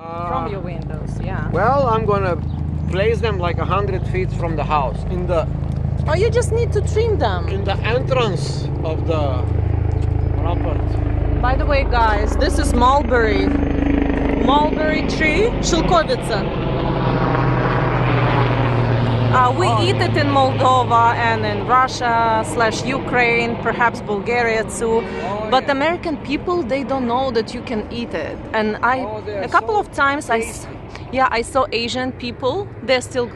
from your windows, yeah. Well, I'm gonna place them like 100 feet from the house in the Oh, you just need to trim them. entrance of the property. By the way, guys, this is mulberry tree, Shilkovitsa. We eat it in Moldova and in Russia / Ukraine, perhaps Bulgaria too. But yeah. American people, they don't know that you can eat it. And They're a couple so of times tasty. I saw Asian people. They're still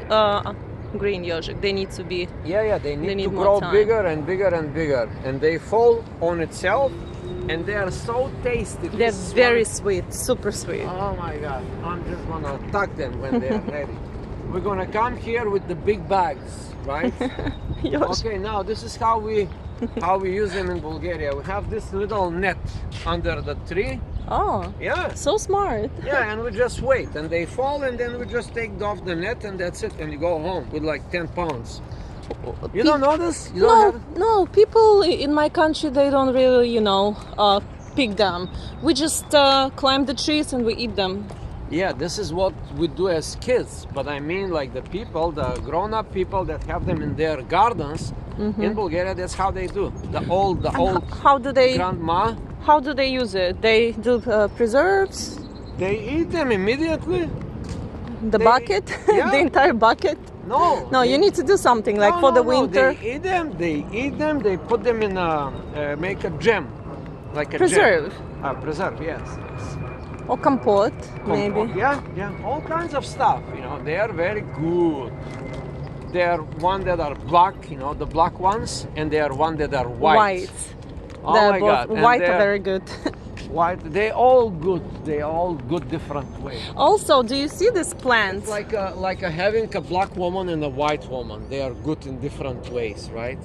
green IOJIK. They need to be. Yeah, they need to more grow time. bigger and bigger and bigger, and they fall on itself, and they are so tasty. They're This very one- sweet, super sweet. Oh my God! I'm just gonna tuck them when they are ready. We're gonna come here with the big bags, right? Okay, now this is how we use them in Bulgaria. We have this little net under the tree. Oh, Yeah. so smart. Yeah, and we just wait, and they fall, and then we just take off the net, and that's it, and you go home with like 10 pounds. You don't know this? You don't have... No, people in my country, they don't really, pick them. We just climb the trees and we eat them. Yeah, this is what we do as kids, but I mean like the people, the grown-up people that have them in their gardens in Bulgaria, that's how they do. The old How do they? grandma, How do they use it? They do preserves, they eat them immediately. the bucket, yeah. the entire bucket. No, No, you need to do something like for the winter. They eat them, they put them in make a jam, like a Preserve. jam. Preserve, yes. Or compote, maybe. Compote, yeah, all kinds of stuff, they are very good. There are one that are black, the black ones, and there are one that are white. Oh They're my both God. And white are they're very good. white, they all good different ways. Also, do you see this plant? It's like having a black woman and a white woman. They are good in different ways, right?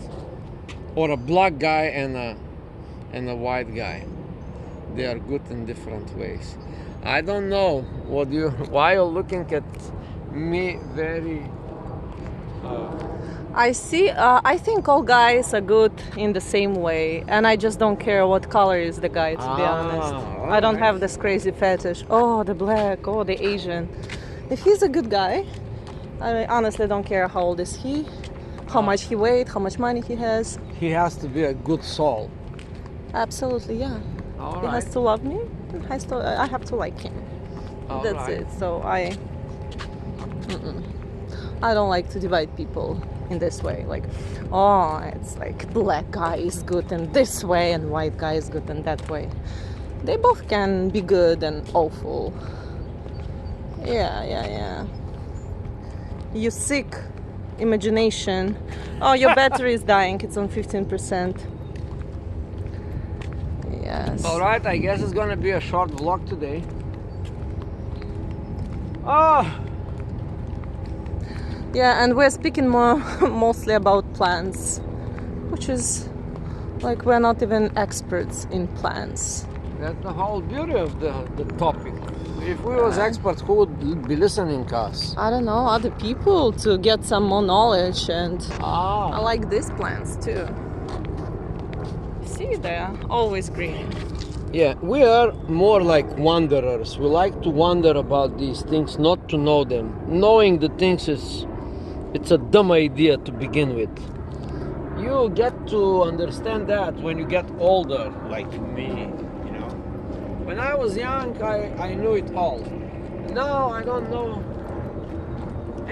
Or a black guy and a white guy. They are good in different ways. I don't know why you're looking at me very. I see. I think all guys are good in the same way, and I just don't care what color is the guy. To be honest, I don't alright. have this crazy fetish. Oh, the black. Oh, the Asian. If he's a good guy, I honestly don't care how old is he, how much he weighs, how much money he has. He has to be a good soul. Absolutely, yeah. All He right. has to love me. I have to like him. All That's right. it. So I don't like to divide people in this way. Like, oh, it's like black guy is good in this way and white guy is good in that way. They both can be good and awful. Yeah. You sick imagination. Oh, your battery is dying. It's on 15%. Yes. All right, I guess it's gonna be a short vlog today. Oh, Yeah, and we're speaking mostly about plants, which is like we're not even experts in plants. that's the whole beauty of the topic. If we was experts, who would be listening to us? I don't know, other people to get some more knowledge, and I Ah, like these plants too. See, they're always green. yeah, we are more like wanderers. We like to wander about these things, not to know them. Knowing the things it's a dumb idea to begin with. You get to understand that when you get older, like me, When I was young, I knew it all. Now I don't know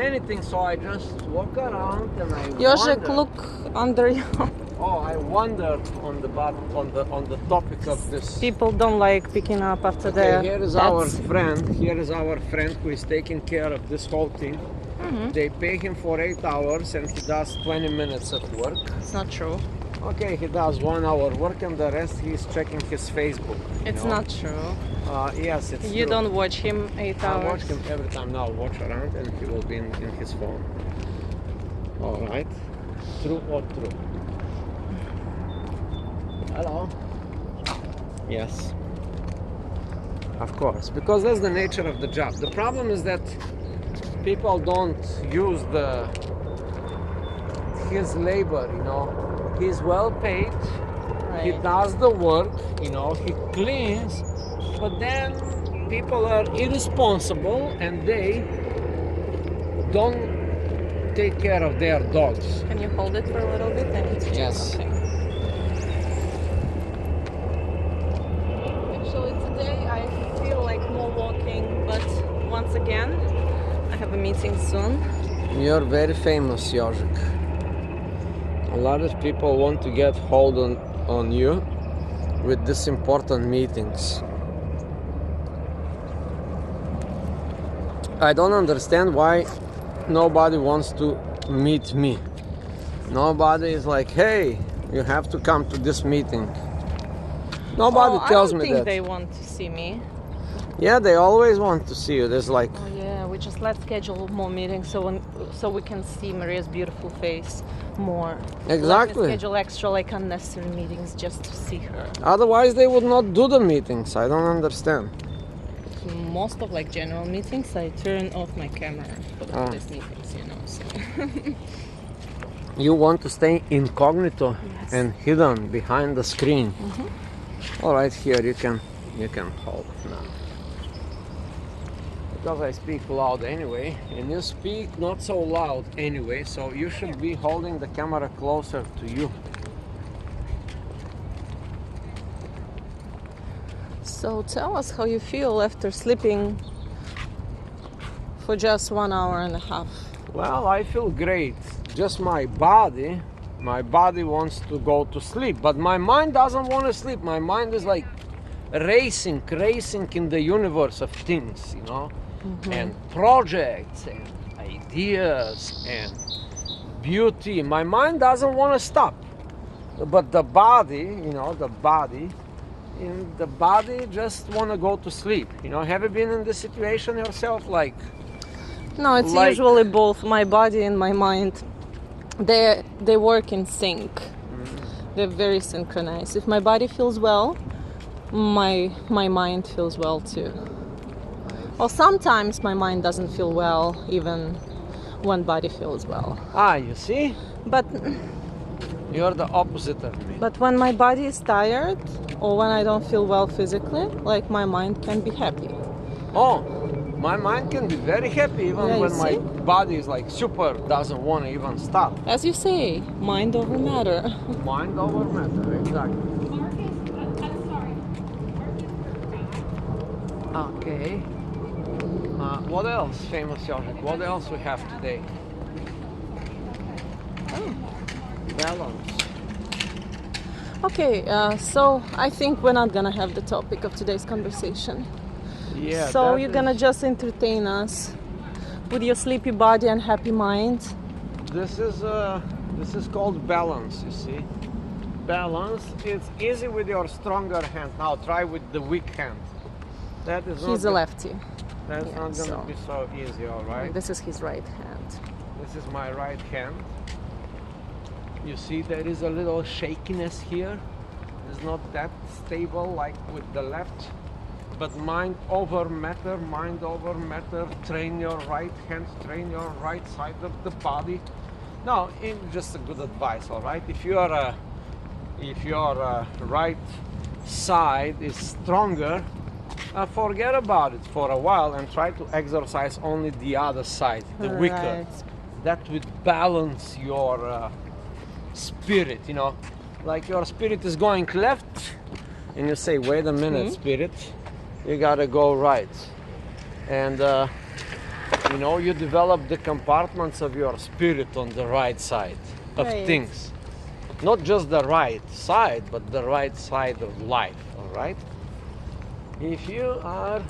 anything, so I just walk around and I IOJIK, wonder. look under you. Oh, I wondered on the topic of this. People don't like picking up after Okay, their here is pets. our friend. Here is our friend who is taking care of this whole thing. They pay him for 8 hours and he does 20 minutes of work. It's not true. Okay, he does 1 hour work and the rest he's checking his Facebook. It's not true. Yes, it's You true. don't watch him 8 I hours. watch him every time now. Watch around and he will be in his phone. All right. True or true? Hello. Yes. Of course, because that's the nature of the job. The problem is that people don't use his labor. He's well paid. He Right. does the work. He cleans, but then people are irresponsible and they don't take care of their dogs. Can you hold it for a little bit? I need to check Yes. something. Actually, today I feel like more walking, but once again, I have a meeting soon. You're very famous, IOJIK. A lot of people want to get hold on you with these important meetings. I don't understand why nobody wants to meet me. Nobody is like, hey, you have to come to this meeting. Nobody tells me that. I don't think they want to see me. Yeah, they always want to see you. There's like, Oh yeah, we just let's schedule more meetings so we can see Maria's beautiful face more. exactly. Let me schedule extra like unnecessary meetings just to see her. Otherwise, they would not do the meetings. I don't understand. Most of like general meetings, I turn off my camera for these meetings, you know. So. You want to stay incognito Yes. and hidden behind the screen. All right, here you can hold now. Because I speak loud anyway, and you speak not so loud anyway, so you should be holding the camera closer to you. So tell us how you feel after sleeping for just 1 hour and a half. Well, I feel great. Just my body wants to go to sleep, but my mind doesn't want to sleep. My mind is like racing in the universe of things, you know, and projects and ideas and beauty. My mind doesn't want to stop, but the body, you know, the body just want to go to sleep. You know, have you been in this situation yourself? Like, No, it's Like- usually both my body and my mind. They work in sync. They're very synchronized. If my body feels well, my mind feels well too. Well, sometimes my mind doesn't feel well even when body feels well. you see, But you're the opposite of me. when my body is tired or when I don't feel well physically, like my mind can be happy. Oh, my mind can be very happy even Yeah, you when my see? body is like super, doesn't want to even stop. As you say, mind over matter. Mind over matter, exactly. Okay. What else, famous IOJIK? What else we have today? Balance. Okay, so I think we're not gonna have the topic of today's conversation. Yeah. So that you're gonna is- just entertain us with your sleepy body and happy mind. This is called balance. You see, balance. It's easy with your stronger hand. Now try with the weak hand. That is He's a not. lefty. That's yeah, not gonna so- be so easy. All right. This is his right hand. This is my right hand. You see there is a little shakiness here. It's not that stable like with the left. But mind over matter, train your right hand, train your right side of the body. No, it's just a good advice, all right? If your right side is stronger, forget about it for a while and try to exercise only the other side, the weaker. Right. That would balance your spirit, you know, like your spirit is going left and you say, wait a minute, spirit, you gotta go right. And you know, you develop the compartments of your spirit on the right side of Right. things, not just the right side, but the right side of life. All right, if you are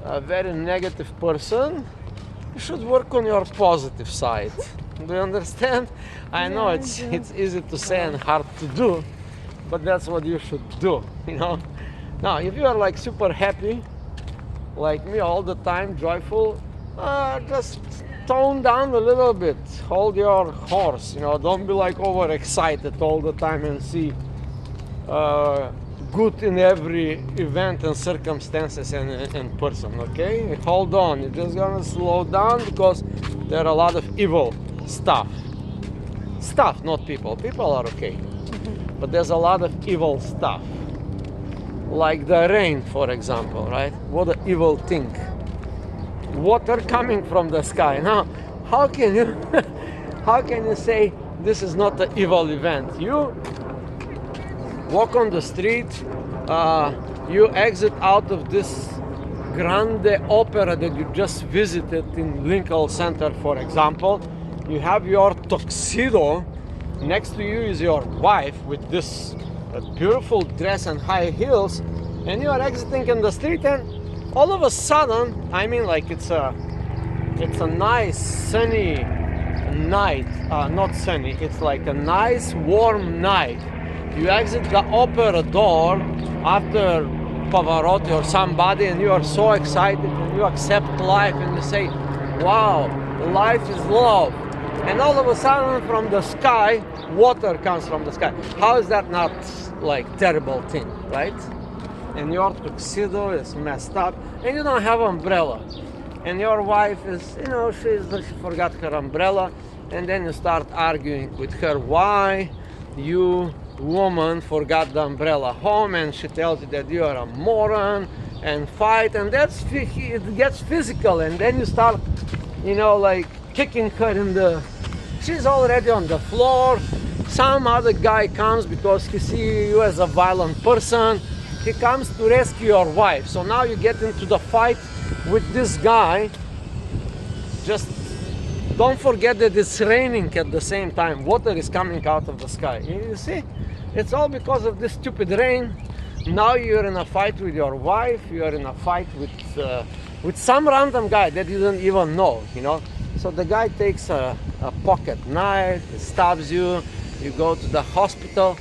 a very negative person, you should work on your positive side. Do you understand? I know Yeah, it's I do. it's easy to say and hard to do, but that's what you should do, you know. Now, if you are like super happy, like me all the time, joyful, just tone down a little bit. Hold your horse, you know. Don't be like overexcited all the time and see good in every event and circumstances and person, okay? Hold on, you're just gonna slow down because there are a lot of evil stuff. Stuff, not people. People are okay. But there's a lot of evil stuff. like the rain, for example, right? What an evil thing. Water coming from the sky. Now, how can you how can you say this is not an evil event? You walk on the street, you exit out of this grande opera that you just visited in Lincoln Center, for example. You have your tuxedo. Next to you is your wife with this beautiful dress and high heels, and you are exiting in the street, and all of a sudden, I mean, like it's a nice sunny night, not sunny, it's like a nice warm night. You exit the opera door after Pavarotti or somebody, and you are so excited, and you accept life, and you say, wow, life is love. And all of a sudden from the sky, water comes from the sky. How is that not like terrible thing, right? And your tuxedo is messed up, and you don't have umbrella. And your wife is, you know, she forgot her umbrella, and then you start arguing with her why you, woman, forgot the umbrella home, and she tells you that you are a moron, and fight, and it gets physical, and then you start, you know, like kicking her in the, she's already on the floor. Some other guy comes because he sees you as a violent person. He comes to rescue your wife. So now you get into the fight with this guy. Just don't forget that it's raining at the same time. Water is coming out of the sky. You see? It's all because of this stupid rain. Now you're in a fight with your wife. You're in a fight with some random guy that you don't even know, you know? So the guy takes a pocket knife, stabs you, you go to the hospital.